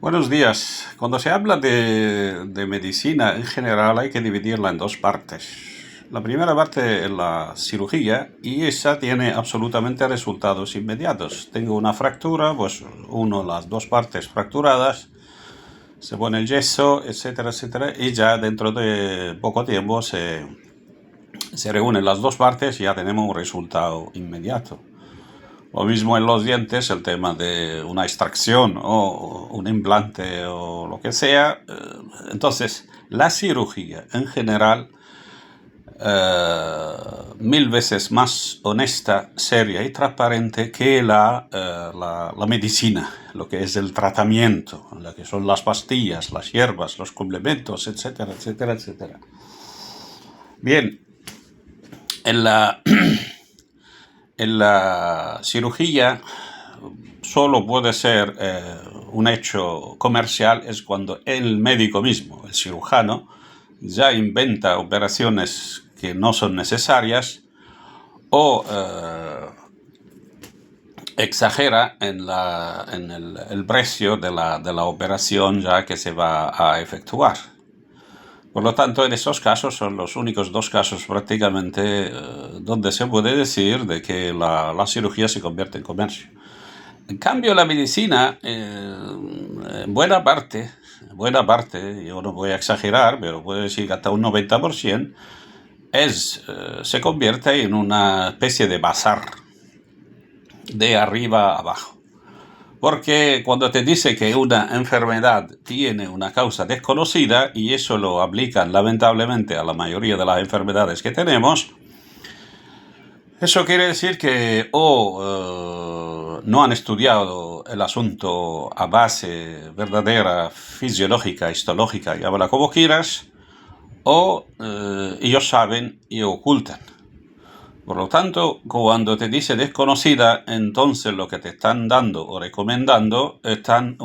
Buenos días. Cuando se habla de medicina en general hay que dividirla en dos partes. La primera parte es la cirugía y esa tiene absolutamente resultados inmediatos. Tengo una fractura, pues las dos partes fracturadas, se pone el yeso, etcétera, etcétera, y ya dentro de poco tiempo se reúnen las dos partes y ya tenemos un resultado inmediato. Lo mismo en los dientes, el tema de una extracción o un implante o lo que sea. Entonces, la cirugía en general, mil veces más honesta, seria y transparente que la medicina, lo que es el tratamiento, lo que son las pastillas, las hierbas, los complementos, etcétera, etcétera, etcétera. Bien, en la cirugía solo puede ser un hecho comercial es cuando el médico mismo, el cirujano, ya inventa operaciones que no son necesarias o exagera en el precio de la operación ya que se va a efectuar. Por lo tanto, en esos casos son los únicos dos casos prácticamente donde se puede decir de que la cirugía se convierte en comercio. En cambio, la medicina, en buena parte, yo no voy a exagerar, pero puedo decir que hasta un 90%, se convierte en una especie de bazar, de arriba a abajo. Porque cuando te dice que una enfermedad tiene una causa desconocida, y eso lo aplican lamentablemente a la mayoría de las enfermedades que tenemos, eso quiere decir que no han estudiado el asunto a base verdadera, fisiológica, histológica, llámala como quieras, o ellos saben y ocultan. Por lo tanto, cuando te dice desconocida, entonces lo que te están dando o recomendando, están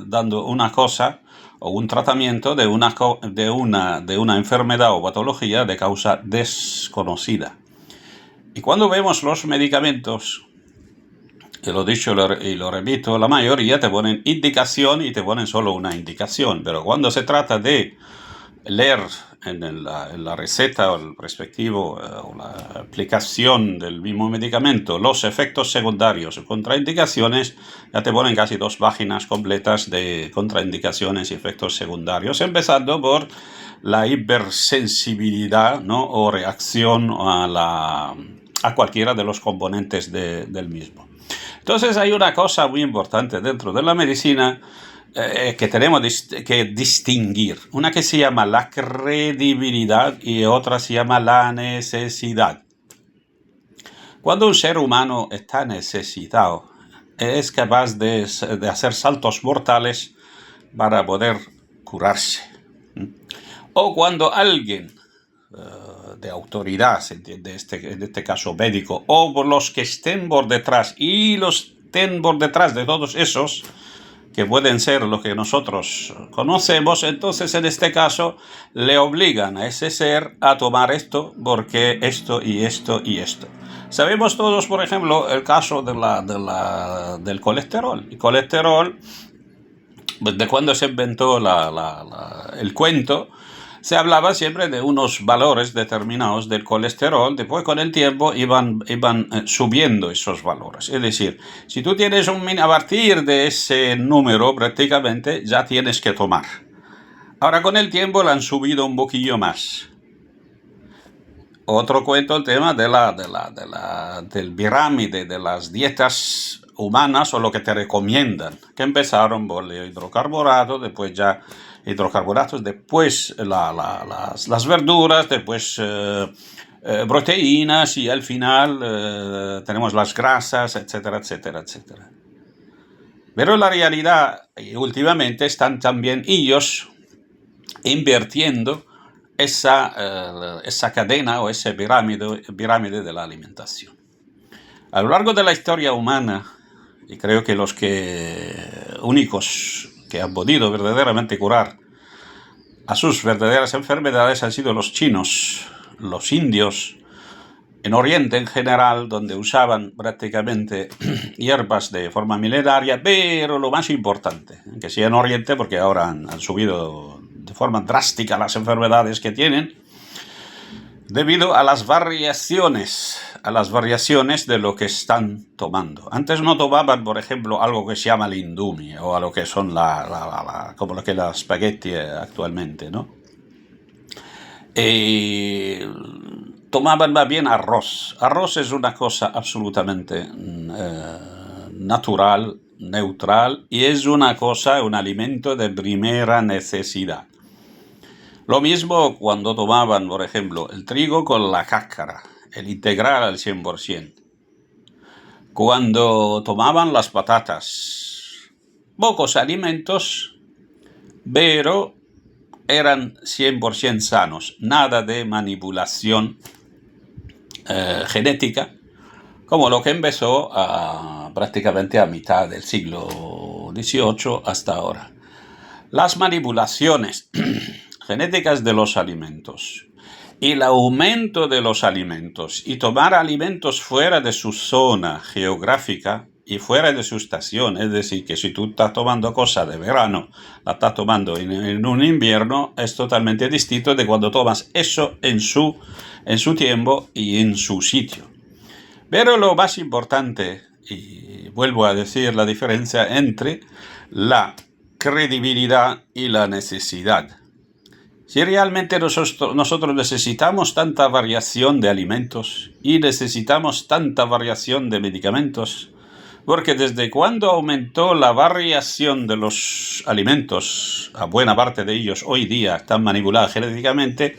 dando una cosa o un tratamiento de una enfermedad o patología de causa desconocida. Y cuando vemos los medicamentos, que lo dicho y lo repito, la mayoría te ponen indicación y te ponen solo una indicación. Pero cuando se trata de leer en la receta o el respectivo o la aplicación del mismo medicamento los efectos secundarios o contraindicaciones, ya te ponen casi 2 páginas completas de contraindicaciones y efectos secundarios, empezando por la hipersensibilidad, ¿no?, o reacción a cualquiera de los componentes del mismo. Entonces hay una cosa muy importante dentro de la medicina que tenemos que distinguir. Una que se llama la credibilidad y otra se llama la necesidad. Cuando un ser humano está necesitado, es capaz de hacer saltos mortales para poder curarse. O cuando alguien de autoridad, ¿se entiende? En este caso médico, o por los que estén por detrás, y los estén por detrás de todos esos, que pueden ser lo que nosotros conocemos, entonces en este caso le obligan a ese ser a tomar esto, porque esto y esto y esto. Sabemos todos, por ejemplo, el caso del colesterol. El colesterol, de cuando se inventó el cuento, se hablaba siempre de unos valores determinados del colesterol. Después, con el tiempo, iban subiendo esos valores. Es decir, si tú tienes a partir de ese número, prácticamente ya tienes que tomar. Ahora, con el tiempo, le han subido un poquillo más. Otro cuento, el tema del pirámide, de las dietas humanas o lo que te recomiendan, que empezaron por el hidrocarbonato, después ya hidrocarbonatos, después las verduras, después proteínas y al final tenemos las grasas, etcétera, etcétera, etcétera. Pero la realidad, últimamente están también ellos invirtiendo esa cadena o ese pirámide de la alimentación. A lo largo de la historia humana, y creo que los únicos que han podido verdaderamente curar a sus verdaderas enfermedades han sido los chinos, los indios, en Oriente en general, donde usaban prácticamente hierbas de forma milenaria, pero lo más importante, que sea en Oriente, porque ahora han subido de forma drástica las enfermedades que tienen, debido a las variaciones de lo que están tomando. Antes no tomaban, por ejemplo, algo que se llama lindumi, o a lo que son como lo que es la spaghetti actualmente, ¿no? Tomaban más bien arroz. Arroz es una cosa absolutamente natural, neutral, y es un alimento de primera necesidad. Lo mismo cuando tomaban, por ejemplo, el trigo con la cáscara, el integral al 100%. Cuando tomaban las patatas, pocos alimentos, pero eran 100% sanos, nada de manipulación genética, como lo que empezó prácticamente a mitad del siglo XVIII hasta ahora. Las manipulaciones genéticas de los alimentos y el aumento de los alimentos y tomar alimentos fuera de su zona geográfica y fuera de su estación, es decir, que si tú estás tomando cosas de verano, la estás tomando en un invierno, es totalmente distinto de cuando tomas eso en su tiempo y en su sitio. Pero lo más importante, y vuelvo a decir la diferencia entre la credibilidad y la necesidad. Si realmente nosotros necesitamos tanta variación de alimentos y necesitamos tanta variación de medicamentos, porque desde cuando aumentó la variación de los alimentos, a buena parte de ellos hoy día están manipulados genéticamente,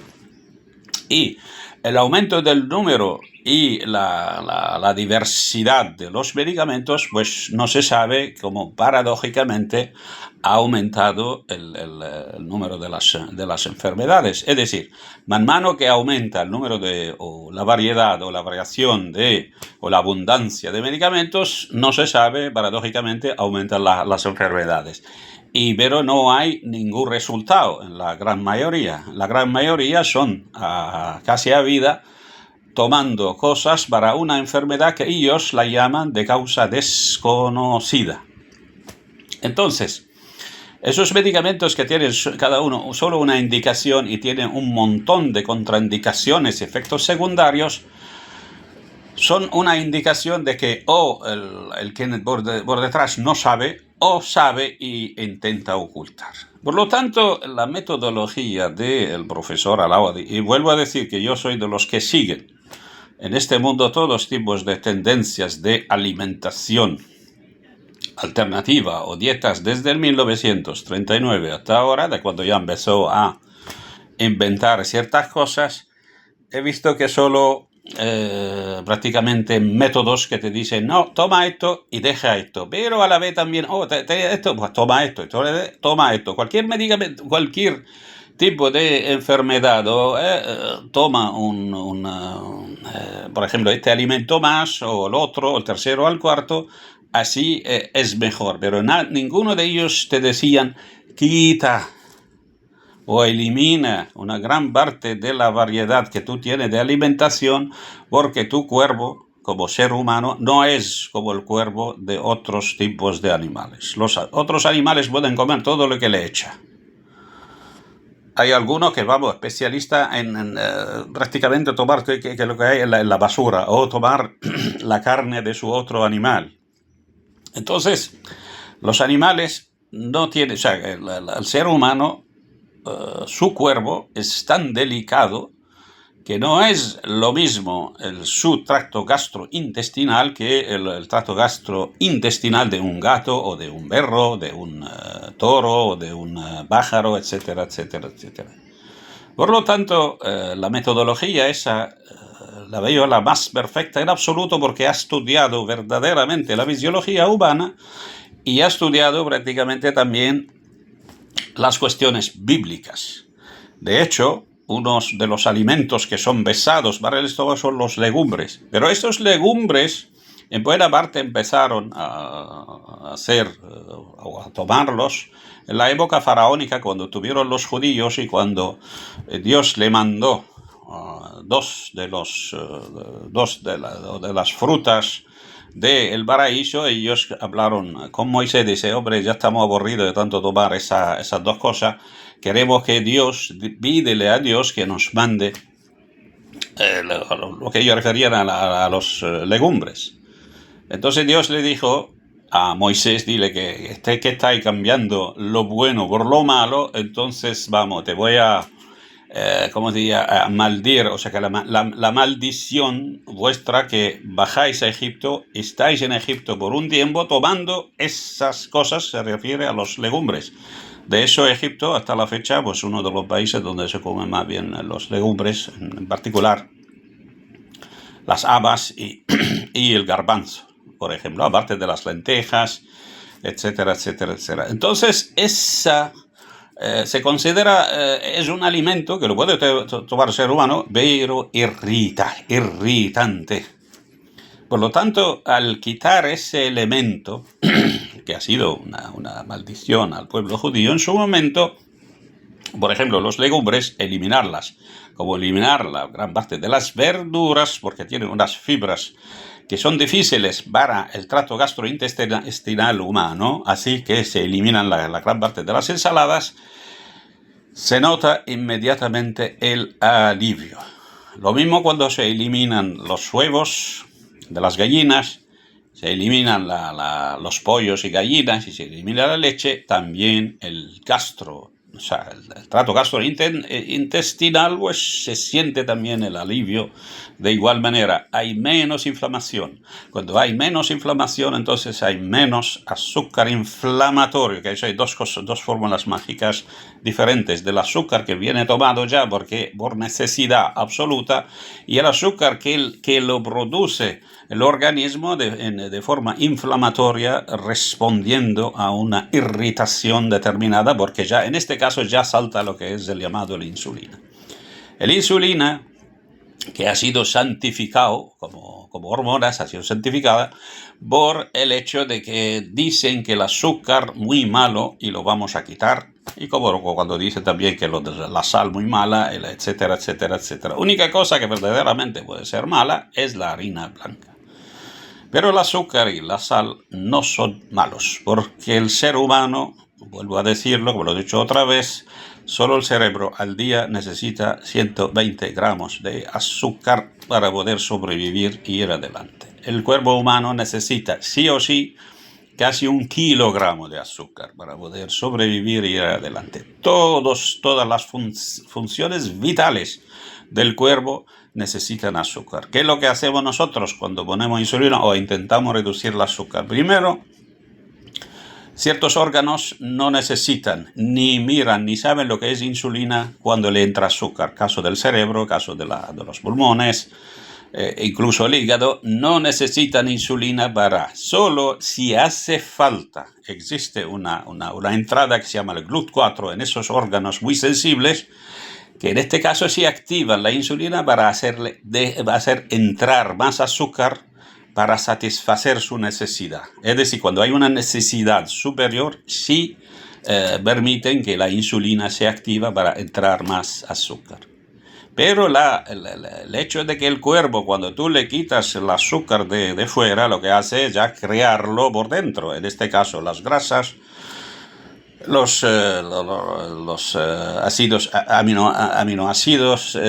y el aumento del número y la diversidad de los medicamentos, pues no se sabe cómo paradójicamente ha aumentado el número de las enfermedades. Es decir, más mano que aumenta el número o la variedad o la variación o la abundancia de medicamentos, no se sabe, paradójicamente aumentan las enfermedades. Pero no hay ningún resultado en la gran mayoría. La gran mayoría son casi a vida tomando cosas para una enfermedad que ellos la llaman de causa desconocida. Entonces, esos medicamentos que tienen cada uno solo una indicación y tienen un montón de contraindicaciones y efectos secundarios, son una indicación de que el que por detrás no sabe, o sabe y intenta ocultar. Por lo tanto, la metodología del profesor Alaoudi, y vuelvo a decir que yo soy de los que siguen en este mundo todos los tipos de tendencias de alimentación alternativa o dietas desde el 1939 hasta ahora, de cuando ya empezó a inventar ciertas cosas, he visto que solo prácticamente métodos que te dicen, no, toma esto y deja esto, pero a la vez también, esto, pues toma esto, toma esto, cualquier medicamento, cualquier tipo de enfermedad, toma por ejemplo, este alimento más, o el otro, o el tercero, o el cuarto, así es mejor, pero ninguno de ellos te decían, quita o elimina una gran parte de la variedad que tú tienes de alimentación, porque tu cuerpo, como ser humano, no es como el cuerpo de otros tipos de animales. Los otros animales pueden comer todo lo que le echa. Hay algunos que, especialistas en prácticamente tomar que lo que hay en la basura, o tomar la carne de su otro animal. Entonces, los animales no tienen, el ser humano, su cuerpo es tan delicado que no es lo mismo su tracto gastrointestinal que el tracto gastrointestinal de un gato o de un perro, de un toro o de un pájaro, etcétera, etcétera, etcétera. Por lo tanto, la metodología esa la veo la más perfecta en absoluto, porque ha estudiado verdaderamente la fisiología humana y ha estudiado prácticamente también las cuestiones bíblicas. De hecho, unos de los alimentos que son pesados para el estómago son los legumbres. Pero estos legumbres, en buena parte, empezaron a tomarlos en la época faraónica, cuando tuvieron los judíos y cuando Dios le mandó dos de las frutas del paraíso. Ellos hablaron con Moisés, dice, hombre, ya estamos aburridos de tanto tomar esas dos cosas, queremos que pídele a Dios que nos mande lo que ellos referían a los legumbres. Entonces Dios le dijo a Moisés, dile que está cambiando lo bueno por lo malo, entonces vamos, te voy a, ¿cómo diría?, a maldir, o sea que la maldición vuestra que bajáis a Egipto, estáis en Egipto por un tiempo tomando esas cosas, se refiere a los legumbres. De eso Egipto hasta la fecha, pues uno de los países donde se comen más bien los legumbres, en particular las habas y el garbanzo, por ejemplo, aparte de las lentejas, etcétera, etcétera, etcétera. Entonces, se considera, es un alimento que lo puede tomar el ser humano, pero irritante. Por lo tanto, al quitar ese elemento, que ha sido una maldición al pueblo judío en su momento, por ejemplo, los legumbres, eliminarlas, como eliminar la gran parte de las verduras, porque tienen unas fibras que son difíciles para el trato gastrointestinal humano, así que se eliminan la gran parte de las ensaladas, se nota inmediatamente el alivio. Lo mismo cuando se eliminan los huevos de las gallinas, se eliminan los pollos y gallinas y se elimina la leche, también el trato gastrointestinal, pues se siente también el alivio. De igual manera, hay menos inflamación. Cuando hay menos inflamación, entonces hay menos azúcar inflamatorio, que hay dos fórmulas mágicas diferentes del azúcar que viene tomado ya por necesidad absoluta, y el azúcar que lo produce el organismo de forma inflamatoria, respondiendo a una irritación determinada, porque ya en este caso ya salta lo que es el llamado la insulina. La insulina, que ha sido santificado como hormonas, ha sido santificada por el hecho de que dicen que el azúcar muy malo y lo vamos a quitar, y como cuando dicen también que la sal muy mala, etcétera, etcétera, etcétera. Única cosa que verdaderamente puede ser mala es la harina blanca. Pero el azúcar y la sal no son malos, porque el ser humano, vuelvo a decirlo, como lo he dicho otra vez, solo el cerebro al día necesita 120 gramos de azúcar para poder sobrevivir y ir adelante. El cuerpo humano necesita sí o sí casi 1 kilogramo de azúcar para poder sobrevivir y ir adelante. Todas las funciones vitales del cuerpo necesitan azúcar. ¿Qué es lo que hacemos nosotros cuando ponemos insulina o intentamos reducir el azúcar? Primero, ciertos órganos no necesitan, ni miran, ni saben lo que es insulina cuando le entra azúcar. Caso del cerebro, caso de los pulmones, incluso el hígado, no necesitan insulina solo si hace falta. Existe una entrada que se llama el GLUT4 en esos órganos muy sensibles, que en este caso sí activan la insulina para hacer entrar más azúcar para satisfacer su necesidad. Es decir, cuando hay una necesidad superior, sí permiten que la insulina se activa para entrar más azúcar. Pero el hecho de que el cuerpo, cuando tú le quitas el azúcar de fuera, lo que hace es ya crearlo por dentro. En este caso, las grasas, los aminoácidos,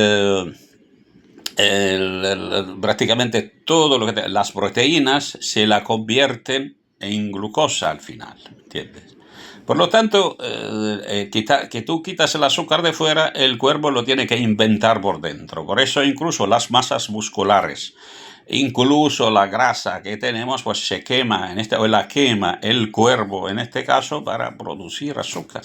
prácticamente todo lo que las proteínas se la convierten en glucosa al final, ¿entiendes? Por lo tanto, que tú quitas el azúcar de fuera, el cuerpo lo tiene que inventar por dentro. Por eso incluso las masas musculares, incluso la grasa que tenemos, pues se quema, la quema el cuerpo en este caso para producir azúcar.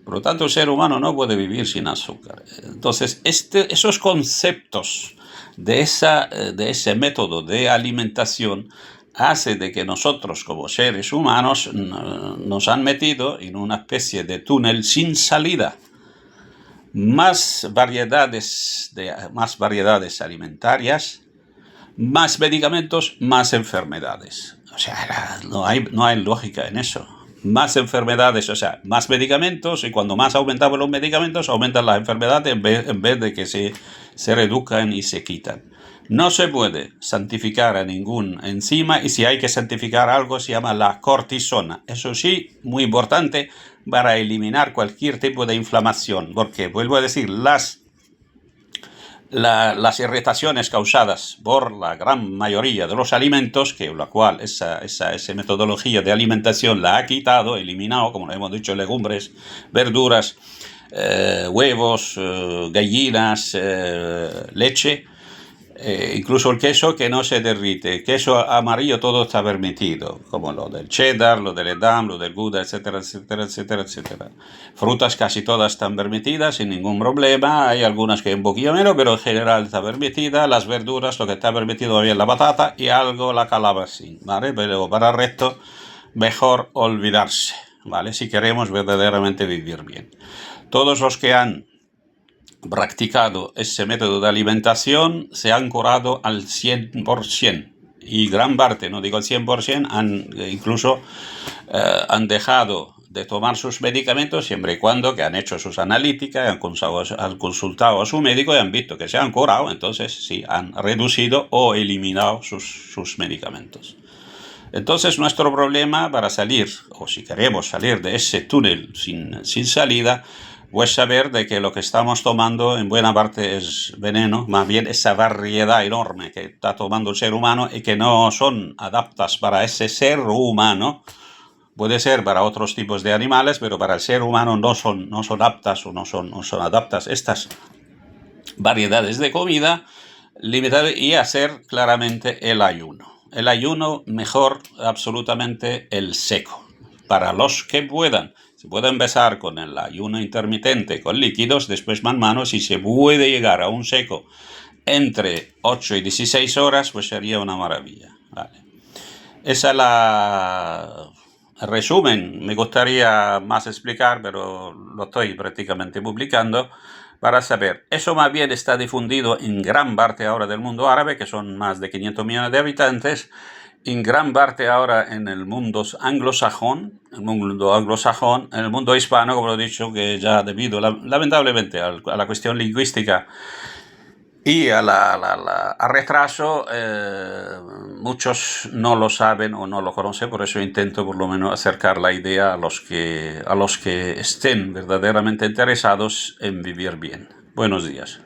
Por lo tanto, el ser humano no puede vivir sin azúcar. Entonces, esos conceptos de ese método de alimentación hace de que nosotros como seres humanos nos han metido en una especie de túnel sin salida. Más variedades alimentarias, más medicamentos, más enfermedades. O sea, no hay lógica en eso. más enfermedades, o sea, más medicamentos, y cuando más aumentaban los medicamentos, aumentan las enfermedades en vez de que se reduzcan y se quitan. No se puede santificar a ningún enzima, y si hay que santificar algo se llama la cortisona. Eso sí, muy importante para eliminar cualquier tipo de inflamación, porque vuelvo a decir, las irritaciones causadas por la gran mayoría de los alimentos, que la cual esa metodología de alimentación la ha quitado, eliminado, como hemos dicho, legumbres, verduras, huevos, gallinas, leche, incluso el queso que no se derrite, queso amarillo, todo está permitido, como lo del cheddar, lo del edam, lo del gouda, etcétera, etcétera, etcétera, etcétera. Frutas casi todas están permitidas sin ningún problema, hay algunas que un poquillo menos, pero en general está permitida. Las verduras, lo que está permitido bien la patata y algo la calabacín, ¿vale? Pero para el resto, mejor olvidarse, ¿vale? Si queremos verdaderamente vivir bien. Todos los que han practicado ese método de alimentación se han curado al 100%, y gran parte, no digo el 100%, incluso han dejado de tomar sus medicamentos siempre y cuando que han hecho sus analíticas, han consultado a su médico y han visto que se han curado, entonces sí, han reducido o eliminado sus medicamentos. Entonces nuestro problema para salir, o si queremos salir de ese túnel sin salida, pues saber de que lo que estamos tomando en buena parte es veneno, más bien esa variedad enorme que está tomando el ser humano y que no son adaptas para ese ser humano. Puede ser para otros tipos de animales, pero para el ser humano no son aptas o no son adaptas estas variedades de comida limitada, y hacer claramente el ayuno. El ayuno, mejor absolutamente el seco. Para los que puedan, se puede empezar con el ayuno intermitente con líquidos, después mano, si se puede llegar a un seco entre 8 y 16 horas, pues sería una maravilla. Vale. Esa es el resumen. Me gustaría más explicar, pero lo estoy prácticamente publicando para saber. Eso más bien está difundido en gran parte ahora del mundo árabe, que son más de 500 millones de habitantes, en gran parte ahora en el mundo anglosajón, en el mundo hispano, como lo he dicho, que ya debido lamentablemente a la cuestión lingüística y al retraso, muchos no lo saben o no lo conocen. Por eso intento por lo menos acercar la idea a los que estén verdaderamente interesados en vivir bien. Buenos días.